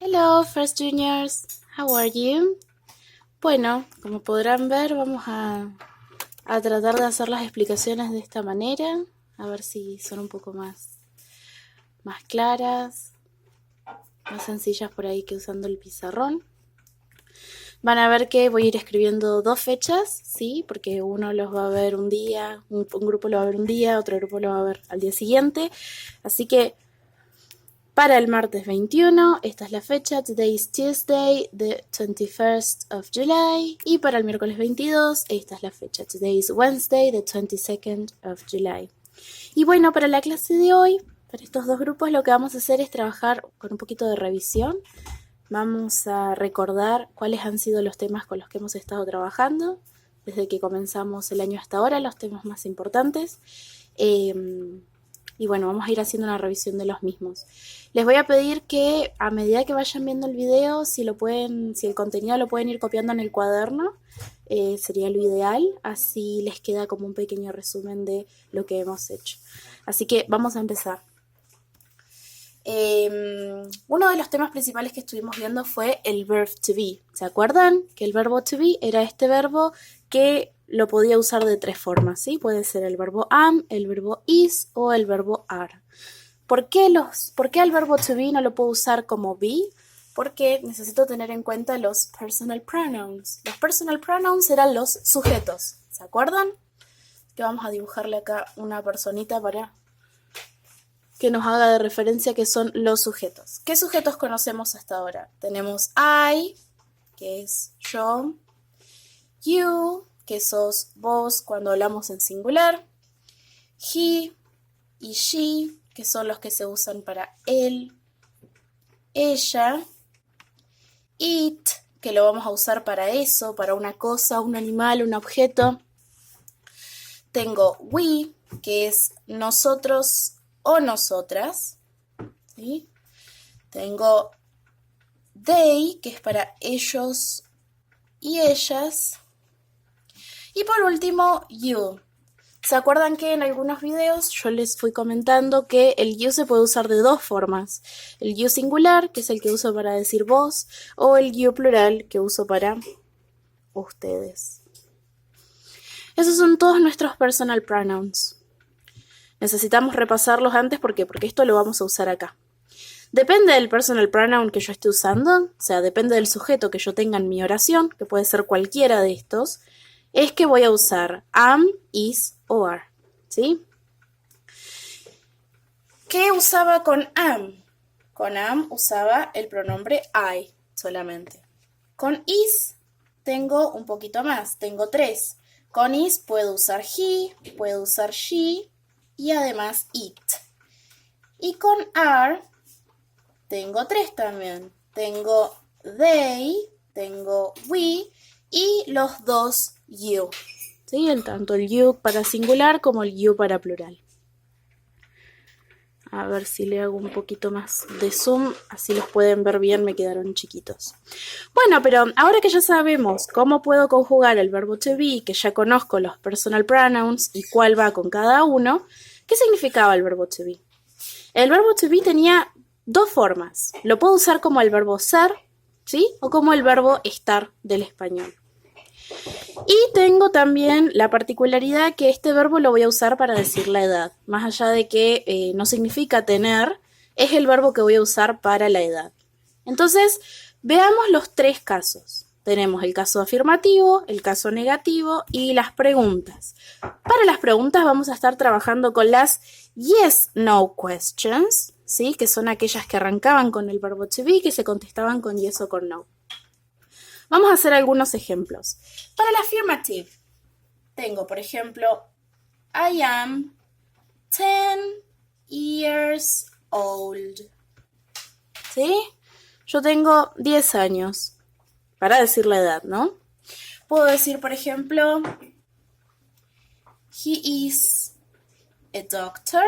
Hello, First Juniors. How are you? Bueno, como podrán ver, vamos a tratar de hacer las explicaciones de esta manera, a ver si son un poco más claras, más sencillas por ahí que usando el pizarrón. Van a ver que voy a ir escribiendo dos fechas, ¿sí? Porque uno los va a ver un día, un grupo lo va a ver un día, otro grupo lo va a ver al día siguiente. Así que para el martes 21, esta es la fecha, today is Tuesday, the 21st of July. Y para el miércoles 22, esta es la fecha, today is Wednesday, the 22nd of July. Y bueno, para la clase de hoy, para estos dos grupos, lo que vamos a hacer es trabajar con un poquito de revisión. Vamos a recordar cuáles han sido los temas con los que hemos estado trabajando desde que comenzamos el año hasta ahora, los temas más importantes. Y bueno, vamos a ir haciendo una revisión de los mismos. Les voy a pedir que a medida que vayan viendo el video, si el contenido lo pueden ir copiando en el cuaderno, sería lo ideal, así les queda como un pequeño resumen de lo que hemos hecho. Así que vamos a empezar. Uno de los temas principales que estuvimos viendo fue el verb to be. ¿Se acuerdan? Que el verbo to be era este verbo que lo podía usar de tres formas, ¿sí? Puede ser el verbo am, el verbo is o el verbo are. ¿Por qué el verbo to be no lo puedo usar como be? Porque necesito tener en cuenta los personal pronouns. Los personal pronouns eran los sujetos, ¿se acuerdan? Que vamos a dibujarle acá una personita para que nos haga de referencia que son los sujetos. ¿Qué sujetos conocemos hasta ahora? Tenemos I, que es yo, you, que sos vos cuando hablamos en singular, he y she, que son los que se usan para él, ella, it, que lo vamos a usar para eso, para una cosa, un animal, un objeto. Tengo we, que es nosotros o nosotras, ¿sí? Tengo they, que es para ellos y ellas. Y por último, you. ¿Se acuerdan que en algunos videos yo les fui comentando que el you se puede usar de dos formas? El you singular, que es el que uso para decir vos, o el you plural, que uso para ustedes. Esos son todos nuestros personal pronouns. Necesitamos repasarlos antes porque esto lo vamos a usar acá. Depende del personal pronoun que yo esté usando, o sea, depende del sujeto que yo tenga en mi oración, que puede ser cualquiera de estos, es que voy a usar am, is o are, ¿sí? ¿Qué usaba con am? Con am usaba el pronombre I solamente. Con is tengo un poquito más, tengo tres. Con is puedo usar he, puedo usar she y además it. Y con are tengo tres también. Tengo they, tengo we y los dos you. ¿Sí? Tanto el you para singular como el you para plural. A ver si le hago un poquito más de zoom, así los pueden ver bien, me quedaron chiquitos. Bueno, pero ahora que ya sabemos cómo puedo conjugar el verbo to be, que ya conozco los personal pronouns y cuál va con cada uno, ¿qué significaba el verbo to be? El verbo to be tenía dos formas. Lo puedo usar como el verbo ser, ¿sí? O como el verbo estar del español. Y tengo también la particularidad que este verbo lo voy a usar para decir la edad. Más allá de que no significa tener, es el verbo que voy a usar para la edad. Entonces, veamos los tres casos. Tenemos el caso afirmativo, el caso negativo y las preguntas. Para las preguntas vamos a estar trabajando con las yes-no questions, ¿sí? Que son aquellas que arrancaban con el verbo to be, que se contestaban con yes o con no. Vamos a hacer algunos ejemplos. Para la affirmative, tengo, por ejemplo, I am 10 years old. ¿Sí? Yo tengo 10 años. Para decir la edad, ¿no? Puedo decir, por ejemplo, he is a doctor.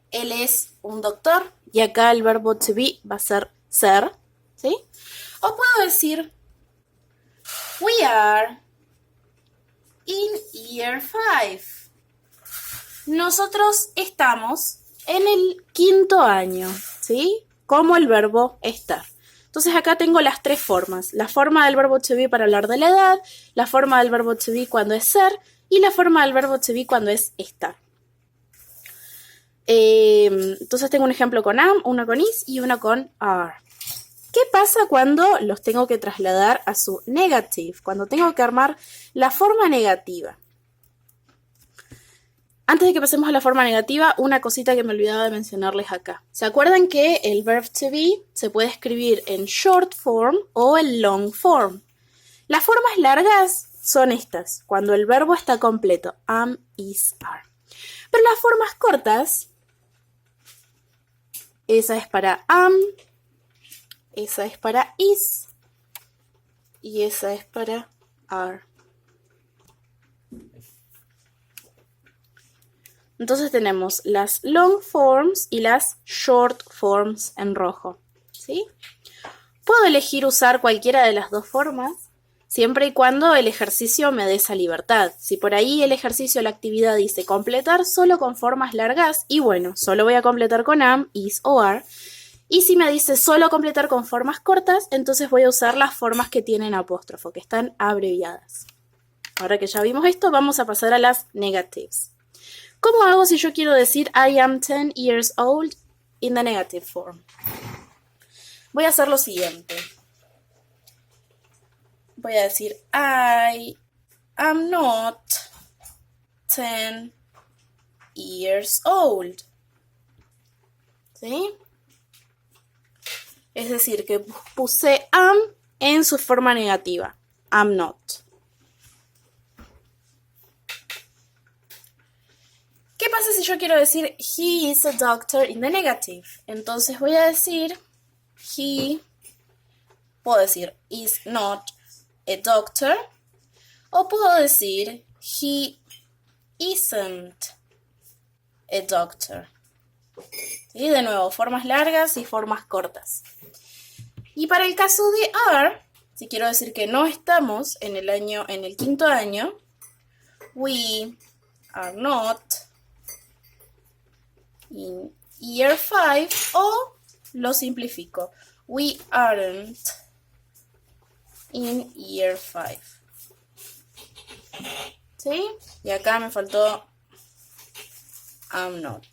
Él es un doctor. Y acá el verbo to be va a ser, ¿sí? O puedo decir, we are in year 5. Nosotros estamos en el quinto año, ¿sí? como el verbo estar. Entonces acá tengo las tres formas. La forma del verbo to be para hablar de la edad, la forma del verbo to be cuando es ser y la forma del verbo to be cuando es estar. Entonces tengo un ejemplo con am, uno con is y uno con are. ¿Qué pasa cuando los tengo que trasladar a su negative? Cuando tengo que armar la forma negativa. Antes de que pasemos a la forma negativa, una cosita que me olvidaba de mencionarles acá. ¿Se acuerdan que el verb to be se puede escribir en short form o en long form? Las formas largas son estas, cuando el verbo está completo, am, is, are. Pero las formas cortas, esa es para am, esa es para is y esa es para are. Entonces tenemos las long forms y las short forms en rojo, ¿sí? Puedo elegir usar cualquiera de las dos formas, siempre y cuando el ejercicio me dé esa libertad. Si por ahí el ejercicio, la actividad dice completar solo con formas largas, y bueno, solo voy a completar con am, is o are. Y si me dice solo completar con formas cortas, entonces voy a usar las formas que tienen apóstrofo, que están abreviadas. Ahora que ya vimos esto, vamos a pasar a las negatives. ¿Cómo hago si yo quiero decir I am 10 years old in the negative form? Voy a hacer lo siguiente. Voy a decir I am not 10 years old. ¿Sí? Es decir, que puse am en su forma negativa. I'm not. ¿Qué pasa si yo quiero decir he is a doctor in the negative? Entonces voy a decir he, puedo decir is not a doctor, o puedo decir he isn't a doctor. ¿Sí? De nuevo, formas largas y formas cortas. Y para el caso de are, si quiero decir que no estamos en el quinto año, we are not in year 5, o lo simplifico, we aren't in year 5. ¿Sí? Y acá me faltó I'm not.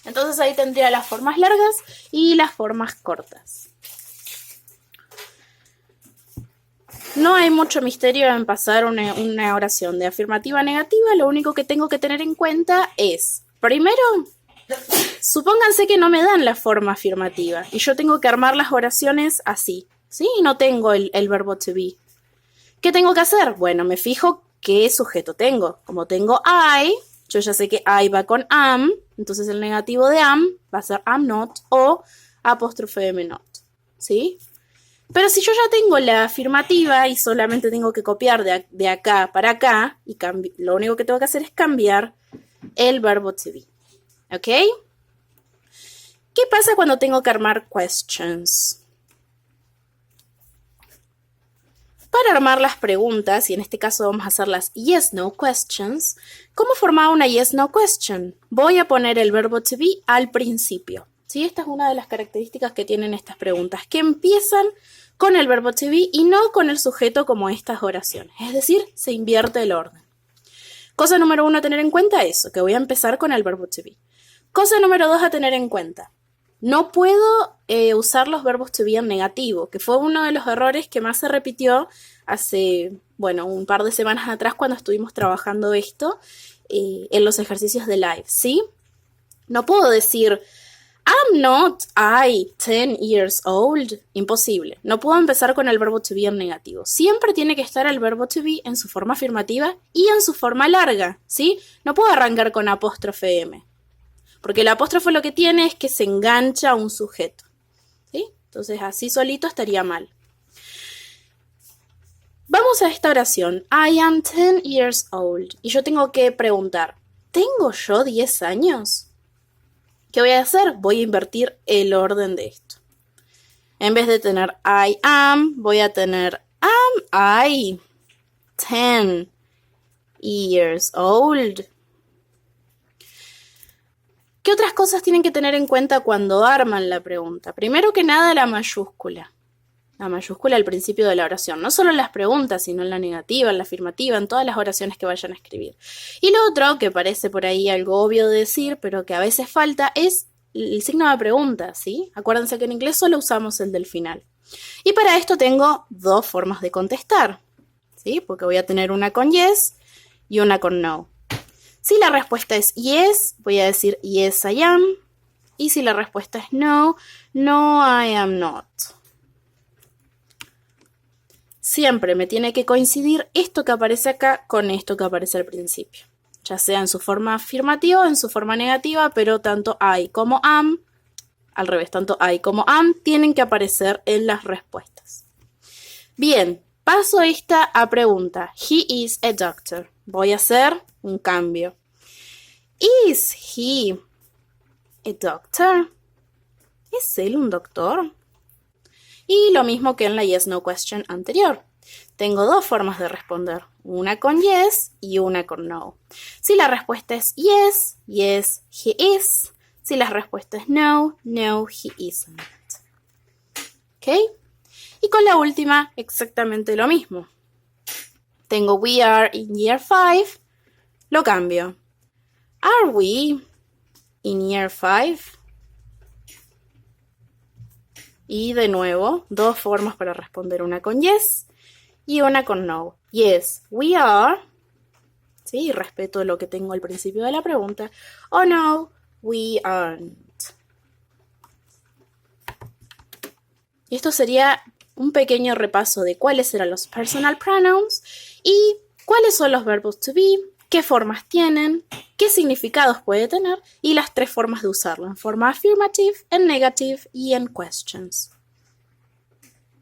Entonces ahí tendría las formas largas y las formas cortas. No hay mucho misterio en pasar una oración de afirmativa a negativa. Lo único que tengo que tener en cuenta es, primero, supónganse que no me dan la forma afirmativa y yo tengo que armar las oraciones así, ¿sí? Y no tengo el verbo to be. ¿Qué tengo que hacer? Bueno, me fijo qué sujeto tengo. Como tengo I, yo ya sé que I va con am, entonces el negativo de am va a ser am not o apóstrofe m not, ¿sí? Pero si yo ya tengo la afirmativa y solamente tengo que copiar de acá para acá, y lo único que tengo que hacer es cambiar el verbo to be. ¿Ok? ¿Qué pasa cuando tengo que armar questions? Para armar las preguntas, y en este caso vamos a hacer las yes-no questions, ¿cómo formar una yes-no question? Voy a poner el verbo to be al principio. ¿Sí? Esta es una de las características que tienen estas preguntas, que empiezan con el verbo to be y no con el sujeto como estas oraciones. Es decir, se invierte el orden. Cosa número 1 a tener en cuenta eso, que voy a empezar con el verbo to be. Cosa número 2 a tener en cuenta. No puedo usar los verbos to be en negativo, que fue uno de los errores que más se repitió hace, bueno, un par de semanas atrás cuando estuvimos trabajando esto en los ejercicios de live, ¿sí? No puedo decir I'm not 10 years old. Imposible. No puedo empezar con el verbo to be en negativo. Siempre tiene que estar el verbo to be en su forma afirmativa y en su forma larga, ¿sí? No puedo arrancar con apóstrofe M. Porque el apóstrofe lo que tiene es que se engancha a un sujeto, ¿sí? Entonces así solito estaría mal. Vamos a esta oración. I am 10 years old. Y yo tengo que preguntar, ¿tengo yo 10 años? ¿Qué voy a hacer? Voy a invertir el orden de esto. En vez de tener I am, voy a tener am I 10 years old. ¿Qué otras cosas tienen que tener en cuenta cuando arman la pregunta? Primero que nada, la mayúscula. La mayúscula al principio de la oración. No solo en las preguntas, sino en la negativa, en la afirmativa, en todas las oraciones que vayan a escribir. Y lo otro, que parece por ahí algo obvio de decir, pero que a veces falta, es el signo de pregunta, ¿sí? Acuérdense que en inglés solo usamos el del final. Y para esto tengo dos formas de contestar, ¿sí? Porque voy a tener una con yes y una con no. Si la respuesta es yes, voy a decir yes I am. Y si la respuesta es no, no I am not. Siempre me tiene que coincidir esto que aparece acá con esto que aparece al principio. Ya sea en su forma afirmativa o en su forma negativa, pero tanto I como am, al revés, tanto I como am tienen que aparecer en las respuestas. Bien, paso esta a pregunta. He is a doctor. Voy a hacer un cambio. Is he a doctor? ¿Es él un doctor? Y lo mismo que en la yes no question anterior. Tengo dos formas de responder, una con yes y una con no. Si la respuesta es yes, yes, he is. Si la respuesta es no, no, he isn't. ¿Ok? Y con la última, exactamente lo mismo. Tengo we are in year 5, lo cambio. Are we in year 5? Y de nuevo, dos formas para responder, una con yes y una con no. Yes, we are. Sí, respeto lo que tengo al principio de la pregunta. O no, we aren't. Y esto sería un pequeño repaso de cuáles eran los personal pronouns y cuáles son los verbos to be, qué formas tienen, qué significados puede tener y las tres formas de usarlo, en forma affirmative, en negative y en questions.